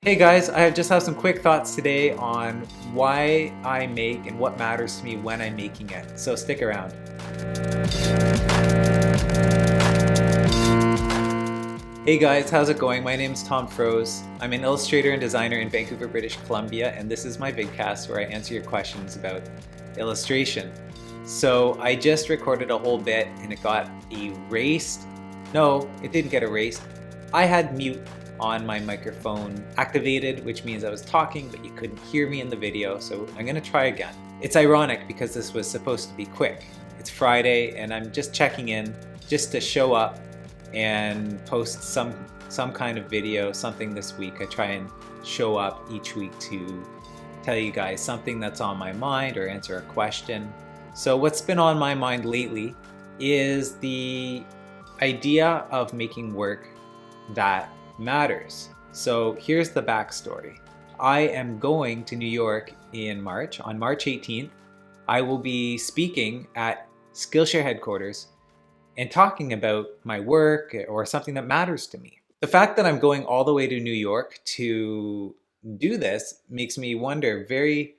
Hey guys, I just have some quick thoughts today on why I make and what matters to me when I'm making it. So stick around. Hey guys, how's it going? My name is Tom Froese. I'm an illustrator and designer in Vancouver, British Columbia, and this is my vidcast where I answer your questions about illustration. So I just recorded a whole bit and it got erased. No, it didn't get erased. I had mute on my microphone activated, which means I was talking, but you couldn't hear me in the video, so I'm gonna try again. It's ironic because this was supposed to be quick. It's Friday and I'm just checking in just to show up and post some kind of video, something this week. I try and show up each week to tell you guys something that's on my mind or answer a question. So what's been on my mind lately is the idea of making work that matters. So here's the backstory. I am going to New York in March. On March 18th, I will be speaking at Skillshare headquarters and talking about my work or something that matters to me. The fact that I'm going all the way to New York to do this makes me wonder very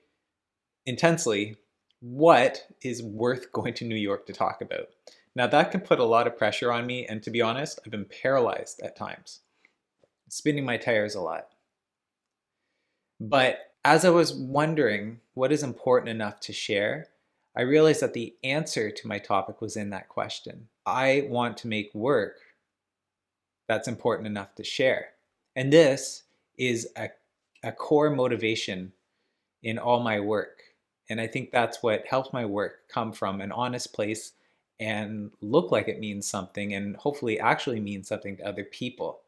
intensely what is worth going to New York to talk about. Now that can put a lot of pressure on me, and to be honest, I've been paralyzed at times, spinning my tires a lot. But as I was wondering what is important enough to share, I realized that the answer to my topic was in that question. I want to make work that's important enough to share. And this is a core motivation in all my work. And I think that's what helps my work come from an honest place and look like it means something and hopefully actually means something to other people.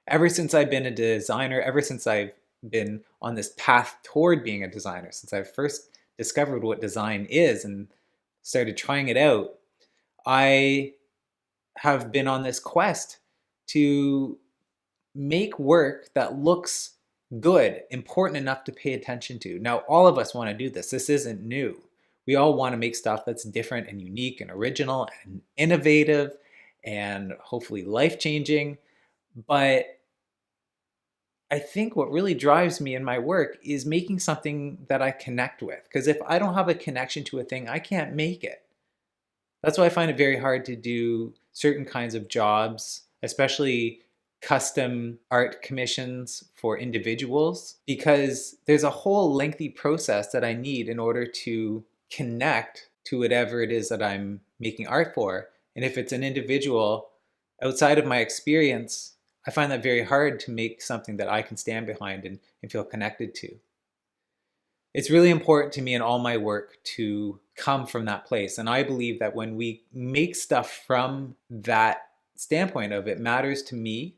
Ever since I've been a designer, ever since I've been on this path toward being a designer, since I first discovered what design is and started trying it out, I have been on this quest to make work that looks good, important enough to pay attention to. Now, all of us want to do this. This isn't new. We all want to make stuff that's different and unique and original and innovative and hopefully life-changing. But I think what really drives me in my work is making something that I connect with. Because if I don't have a connection to a thing, I can't make it. That's why I find it very hard to do certain kinds of jobs, especially custom art commissions for individuals, because there's a whole lengthy process that I need in order to connect to whatever it is that I'm making art for. And if it's an individual outside of my experience, I find that very hard to make something that I can stand behind and feel connected to. It's really important to me in all my work to come from that place. And I believe that when we make stuff from that standpoint of it matters to me,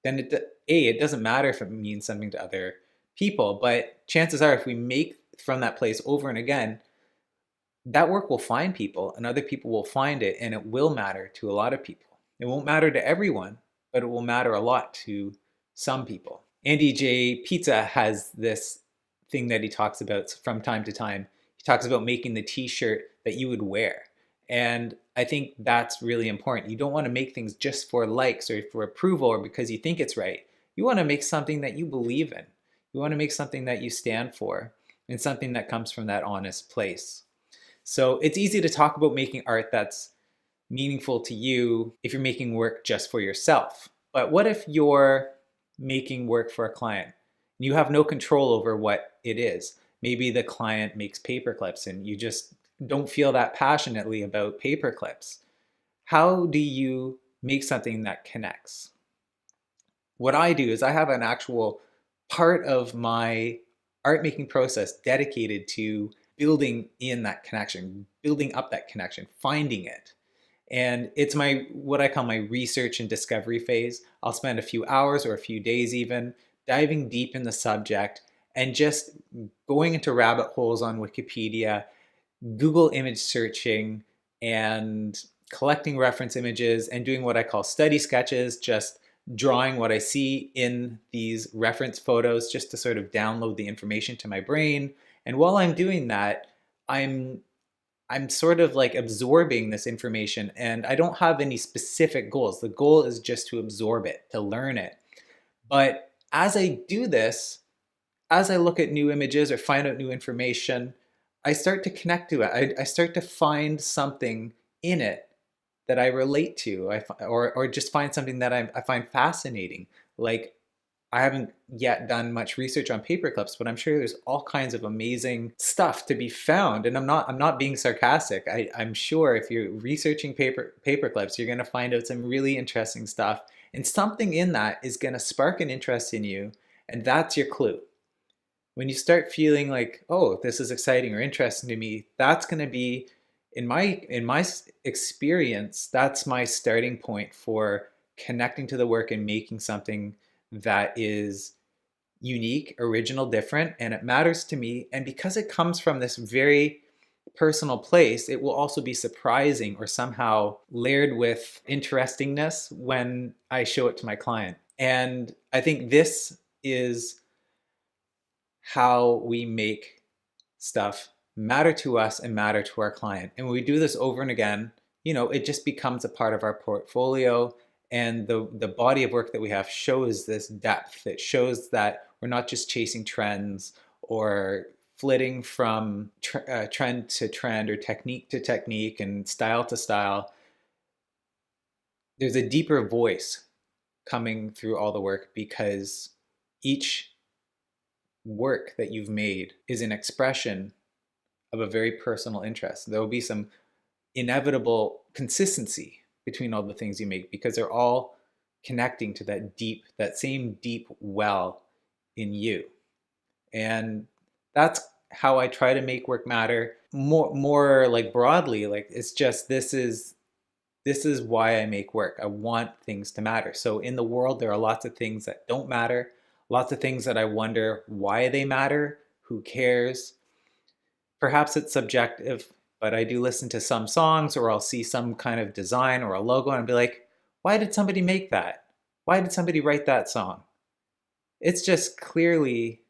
then it doesn't matter if it means something to other people, but chances are if we make from that place over and again, that work will find people and other people will find it, and it will matter to a lot of people. It won't matter to everyone, but it will matter a lot to some people. Andy J. Pizza has this thing that he talks about from time to time. He talks about making the t-shirt that you would wear. And I think that's really important. You don't want to make things just for likes or for approval or because you think it's right. You want to make something that you believe in. You want to make something that you stand for and something that comes from that honest place. So it's easy to talk about making art that's meaningful to you if you're making work just for yourself. But what if you're making work for a client? You have no control over what it is. Maybe the client makes paper clips and you just don't feel that passionately about paper clips. How do you make something that connects? What I do is I have an actual part of my art making process dedicated to building in that connection, building up that connection, finding it. And it's what I call my research and discovery phase. I'll spend a few hours or a few days even diving deep in the subject and just going into rabbit holes on Wikipedia, Google image searching, and collecting reference images and doing what I call study sketches, just drawing what I see in these reference photos just to sort of download the information to my brain. And while I'm doing that, I'm sort of like absorbing this information, and I don't have any specific goals. The goal is just to absorb it, to learn it. But as I do this, as I look at new images or find out new information, I start to connect to it. I start to find something in it that I relate to, or just find something that I find fascinating. Like, I haven't yet done much research on paper clips, but I'm sure there's all kinds of amazing stuff to be found. And I'm not being sarcastic. I'm sure if you're researching paper clips, you're gonna find out some really interesting stuff. And something in that is gonna spark an interest in you, and that's your clue. When you start feeling like, oh, this is exciting or interesting to me, that's gonna be, in my experience, that's my starting point for connecting to the work and making something that is unique, original, different, and it matters to me. And because it comes from this very personal place, it will also be surprising or somehow layered with interestingness when I show it to my client. And I think this is how we make stuff matter to us and matter to our client. And when we do this over and again, it just becomes a part of our portfolio. And the body of work that we have shows this depth. It shows that we're not just chasing trends or flitting from trend to trend or technique to technique and style to style. There's a deeper voice coming through all the work because each work that you've made is an expression of a very personal interest. There will be some inevitable consistency between all the things you make because they're all connecting to that same deep well in you. And that's how I try to make work matter more like broadly. Like, it's just, this is why I make work. I want things to matter. So in the world, there are lots of things that don't matter, lots of things that I wonder why they matter, who cares. Perhaps it's subjective, but I do listen to some songs, or I'll see some kind of design or a logo and I'll be like, why did somebody make that? Why did somebody write that song? It's just clearly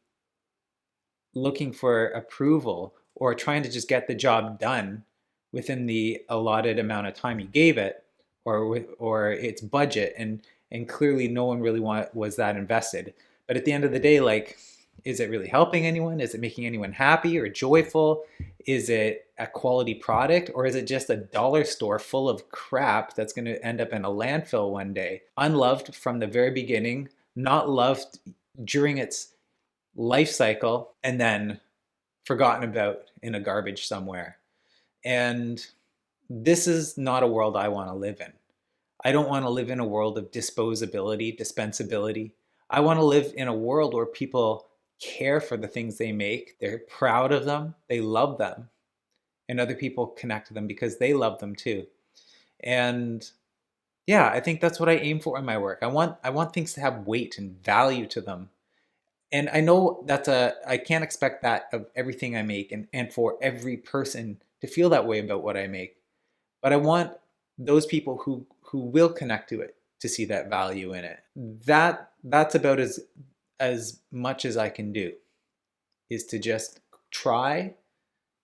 looking for approval or trying to just get the job done within the allotted amount of time you gave it, or its budget, and clearly no one really was that invested. But at the end of the day, like, is it really helping anyone? Is it making anyone happy or joyful? Is it a quality product, or is it just a dollar store full of crap that's going to end up in a landfill one day? Unloved from the very beginning, not loved during its life cycle, and then forgotten about in a garbage somewhere. And this is not a world I want to live in. I don't want to live in a world of disposability, dispensability. I want to live in a world where people care for the things they make. They're proud of them. They love them. And other people connect to them because they love them too. And yeah, I think that's what I aim for in my work. I want things to have weight and value to them. And I know I can't expect that of everything I make and for every person to feel that way about what I make. But I want those people who will connect to it to see that value in it. That's about as much as I can do, is to just try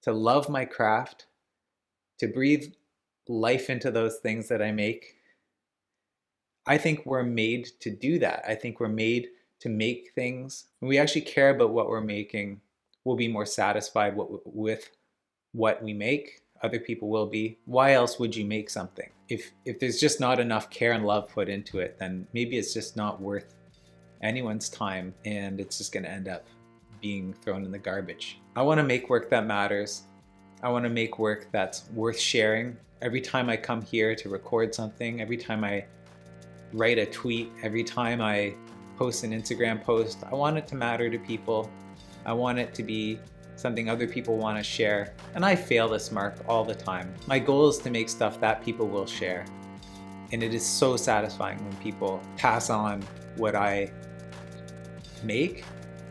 to love my craft, to breathe life into those things that I make. I think we're made to do that. I think we're made to make things. When we actually care about what we're making, we'll be more satisfied with what we make. Other people will be. Why else would you make something? If there's just not enough care and love put into it, then maybe it's just not worth anyone's time, and it's just going to end up being thrown in the garbage. I want to make work that matters. I want to make work that's worth sharing. Every time I come here to record something, every time I write a tweet, every time I post an Instagram post, I want it to matter to people. I want it to be something other people want to share. And I fail this mark all the time. My goal is to make stuff that people will share. And it is so satisfying when people pass on what I make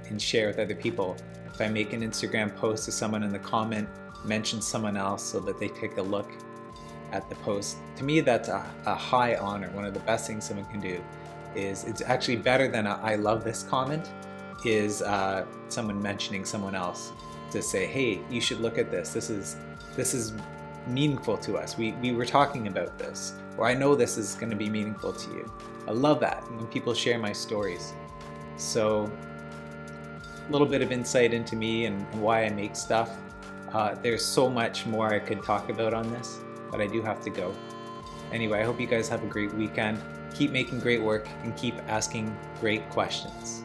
and share with other people. If I make an Instagram post to someone in the comment, mention someone else so that they take a look at the post. To me, that's a high honor. One of the best things someone can do is, it's actually better than I love this comment, is someone mentioning someone else to say, hey, you should look at this. This is meaningful to us. We were talking about this, or I know this is going to be meaningful to you. I love that when people share my stories. So a little bit of insight into me and why I make stuff. There's so much more I could talk about on this, but I do have to go. Anyway, I hope you guys have a great weekend. Keep making great work and keep asking great questions.